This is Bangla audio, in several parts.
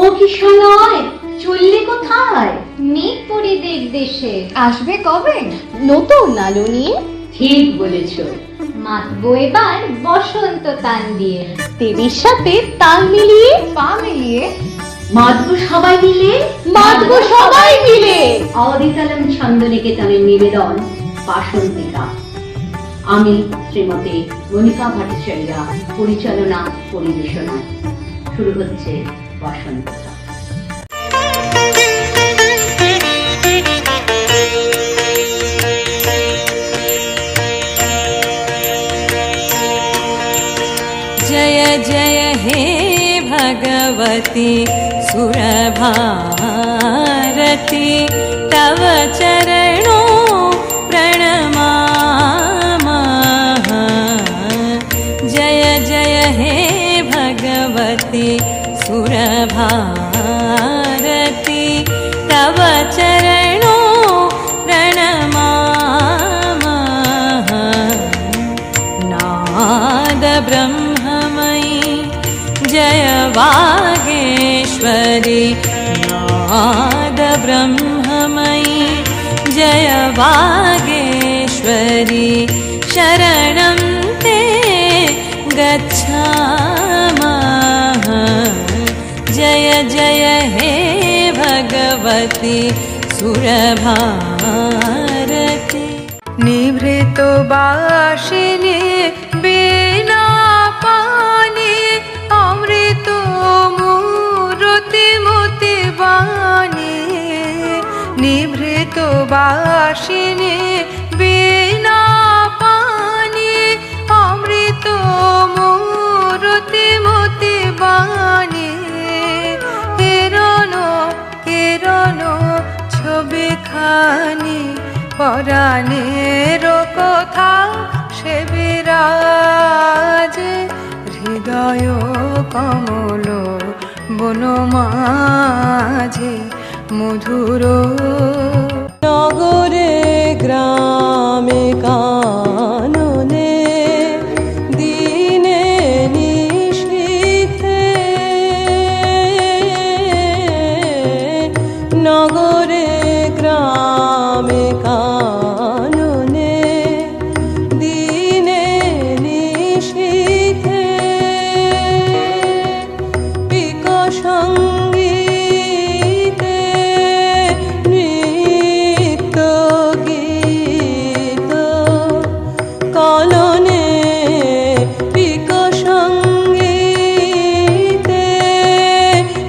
ও কিশলয়, চললে কোথায়? মেঘপরিদের দেশে। আসবে কবে? নতুন আলো নিয়ে। ঠিক বলেছ, মাতবো এবার বসন্ত তান দিয়ে। দেবীর সাথে তাল মিলিয়ে, পা মিলিয়ে মাতবো সবাই মিলে, মাতবো সবাই মিলে। অদিতালম ছন্দ নিকেতনের নিবেদন বাসন্তিকা। আমি শ্রীমতী মনিকা ভট্টাচার্য, পরিচালনা পরিবেশনা। শুরু হচ্ছে বসন্তিকা। जय जय हे भगवती सुरभारती, तव चरणों प्रणमामः। जय जय हे भगवती सुरभारती, तव चरणों प्रणमामः। नाद ब्रह्ममयी जय वागेश्वरी, नाद ब्रह्ममयी जय वागेश्वरी, शरणं ते गच्छामः। जय जय हे भगवती सुरभारती। निभृत बाशिनी बिना पानी, अमृत मूर्ति मोति बानी। निभृत बाशिनी बिना पानी, अमृत मूर्ति मोति बानी। किरण किरण छवि खानी, পরাণের কথা সে বিরাজে। হৃদয় কমল বন মাঝে মধুর। নগরে গ্রামে কাননে, দিনে নিশীথে। নগরে গ্রামে কাননে, দিনে নিশীথে। পিক সঙ্গীতে নৃত্য গীত কলনে। পিক সঙ্গীতে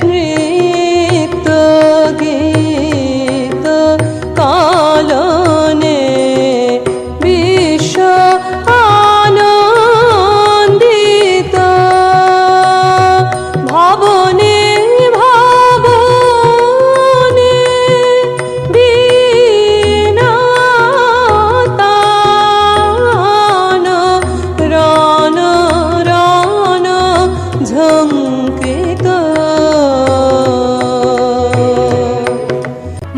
নৃত্য গীত কলনে। বিশ্ব আনন্দিত ভবনে ভবনে, বীণা তান রণ রণ ঝঙ্কৃত।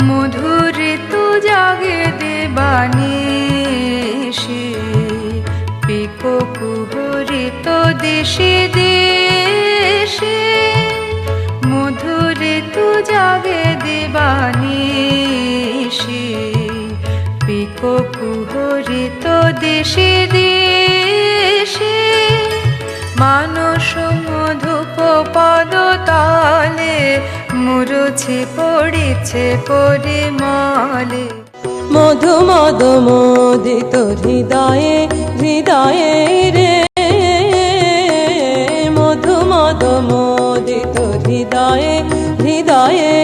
মধুর তু জাগে দেবানিশি, পিকো কুহরিত দেশে দেশে। মধুর তু জাগে দেবানিশি, পিকো কুহরিত দেশে দেশে। মানস মধুপ পদতলে, মুরছে পড়েছে পরিমলে। মধু মদ মোদিত হৃদয়ে হৃদয়ে রে। মধু মদ মোদিত হৃদয়ে হৃদয়ে,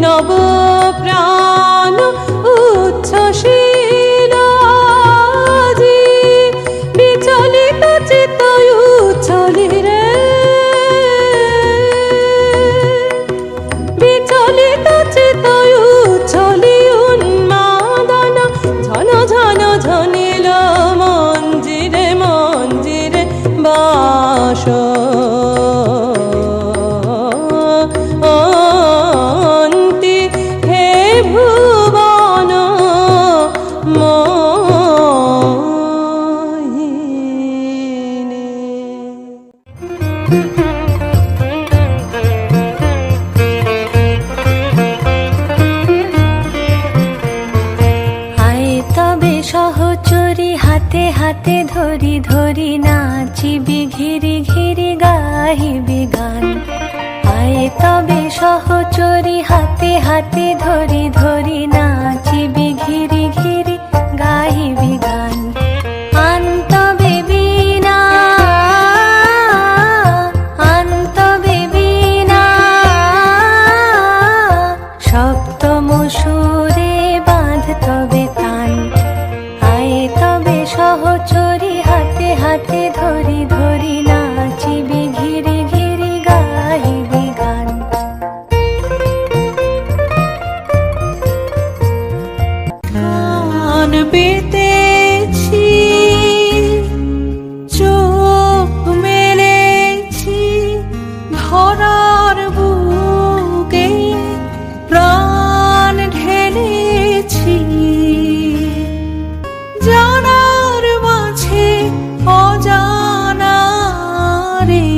নব প্রাণ উচ্ছ্বসিল আজি। বিচলিত চিত্ত উচ্ছলি রে, বিচলিত চিত্ত উচ্ছলি উন্মাদন। ঝন ঝন ঝনিল মঞ্জিরে মঞ্জিরে বাস। অন্তি হে ভুবন ধরি ধরি নাচিবি ঘিরি ঘিরি গাহিবি গান আয়ে তবে সহচরি হাতে হাতে ধরি ধরি নাচিবি ঘিরি ঘিরি গাহিবি গান আনতবে বীণা আনতবে বীণা সপ্তম সুরে বাঁধ তবে তান আয়ে তবে সহচরি হাতে হাতে ধরি ধরি নাচিবি ঘিরি ঘিরি গাহিবি গান কান পেতেছি চোখ মেলেছি ধরার বুকে প্রাণ ঢেলেছি জানার মাঝে অজানা রে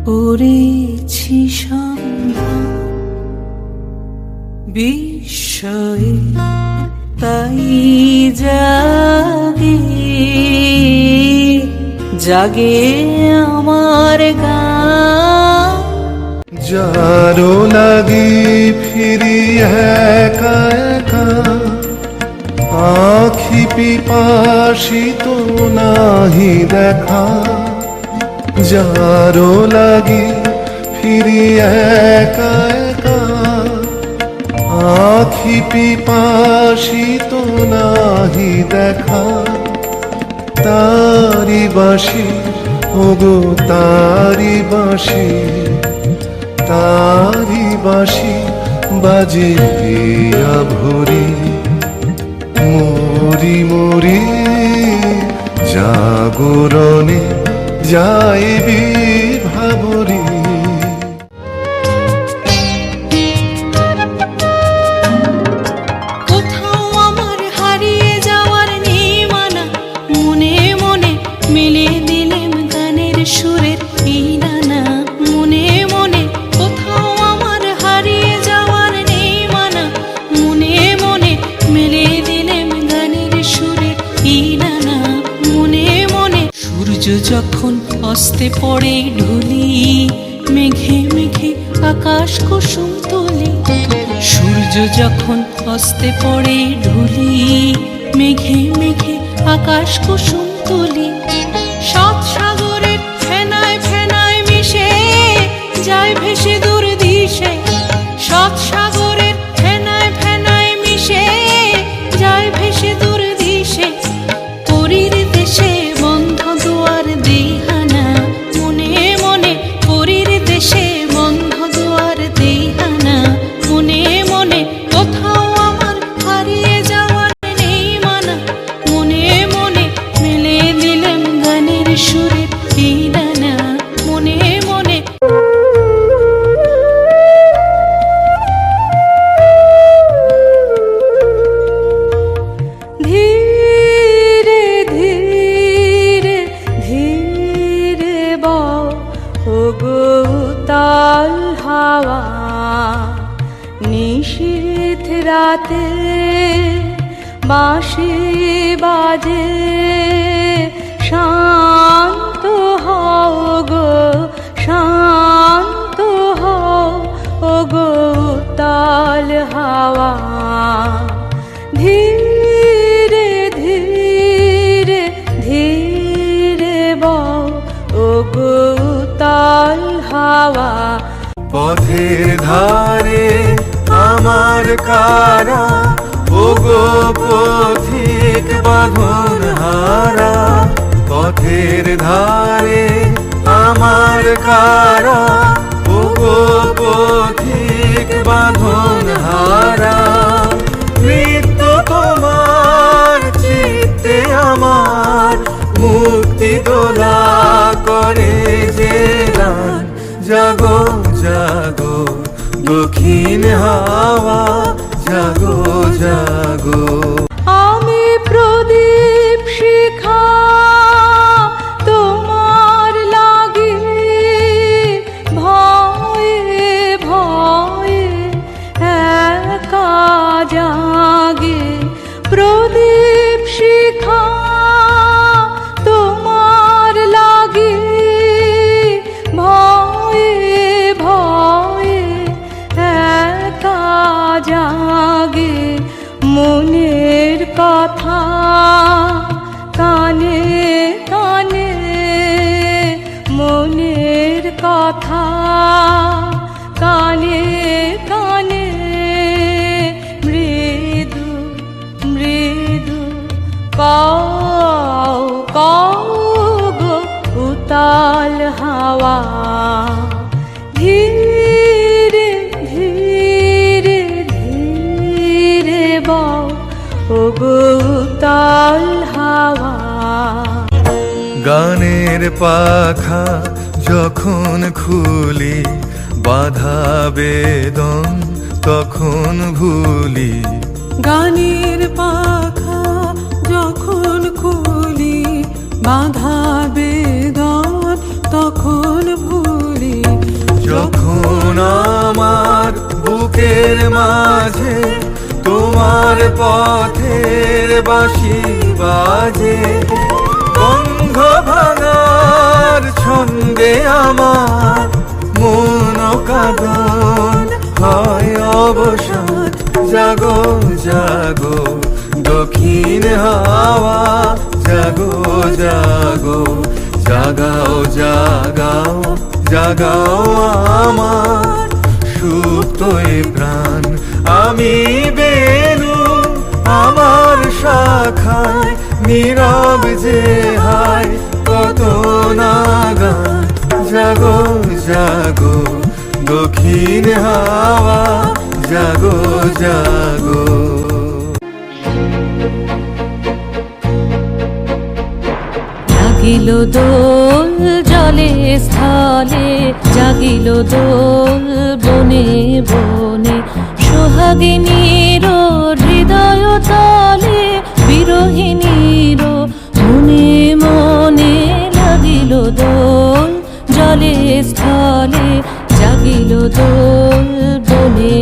করেছি সন্ধান বিস্ময়ে তাই জাগে জাগে আমার গান যারো লাগি ফিরি একা একা আখি পিপাসিত নাহি দেখা যারো লাগি ফিরি একা একা আখি পিপাসিত নাহি দেখা তারি বাঁশি ওগো তারি বাঁশি তারি বাঁশি বাজে দিয়া ভরি মরি মরি জাগরণে যাইবি ভাবরি কোথাও আমার হারিয়ে যাওয়ার নেই মানা মনে মনে মিলে দিলেম গানের সুরের পিনানা মনে মনে কোথাও আমার হারিয়ে যাওয়ার নেই মানা মনে মনে মিলে দিলেম গানের সুরের পিনানা মনে মনে সূর্য যখন অস্তে পড়ে ঢুলি মেঘে মেঘে আকাশ কুসুম তুলি সূর্য যখন অস্তে পড়ে ঢুলি মেঘে মেঘে আকাশ কুসুম তুলি সাত সাগরের ফেনায় ফেনায় মিশে যায় ভেসে দূর দিশে সাত সাগরের ফেনায় ফেনায় মিশে যায় ভেসে দূর দিশে পরীর দেশে বন্ধ দুয়ার দেহানা মনে মনে পরীর দেশে বন্ধ দুয়ার দেহানা মনে মনে কোথাও আমার হারিয়ে যাওয়ার নেই মানা মনে মনে মিলে দিলাম গানের সুরের পিনানা মনে মনে ধীরে ধীরে ধীরে বগো তাল হাওয়া নিশীথ রাতে বাঁশি বাজে শান্ত হও গো শান্ত হও ওগো তাল হাওয়া ধীরে ধীরে ধীরে ওগো তাল হাওয়া পথের ধারে আমার কারা ওগো পথিক বাঁধন হারা পথের ধারে আমার কারা ওগো পথিক বাঁধন হারা মৃত্যু তোমার চিত্তে আমার মুক্তি দোলা করে যে গান জাগো জাগো দক্ষিণ হাওয়া জাগো জাগো আমি প্রদীপ শিখা তোমার লাগি ভয়ে ভয়ে একা জাগে প্রদীপ শিখা কথা কানে কানে মৃদু মৃদু কও কও গো উতাল হাওয়া ধীরে ধীরে ধীরে বও ও গো উতাল হাওয়া। গানের পাখা যখন খুলি বাধা বেদন তখন ভুলি। গানের পাখা যখন খুলি বাধা বেদন তখন ভুলি। যখন আমার বুকের মাঝে তোমার পথের বাঁশি বাজে, বন্ধ ভাঙার ছন্দে আমার মন কাঁদন হয় অবসান। জাগো জাগো দক্ষিণ হাওয়া, জাগো জাগো জাগাও জাগাও জাগাও আমার সুপ্ত এ প্রাণ। আমি বেনু আমার শাখায় নীরব যে হায় কত নাগান। জাগো জাগো দক্ষিণ হাওয়া, জাগো জাগো। জাগিল দোল জলে স্থলে, জাগিল দোল বনে বনে, সোহাগিনীর হৃদয় তলে, বিরহিণীর মনে মনে লাগিল দোল জলে স্থলে, জাগিল দোল বনে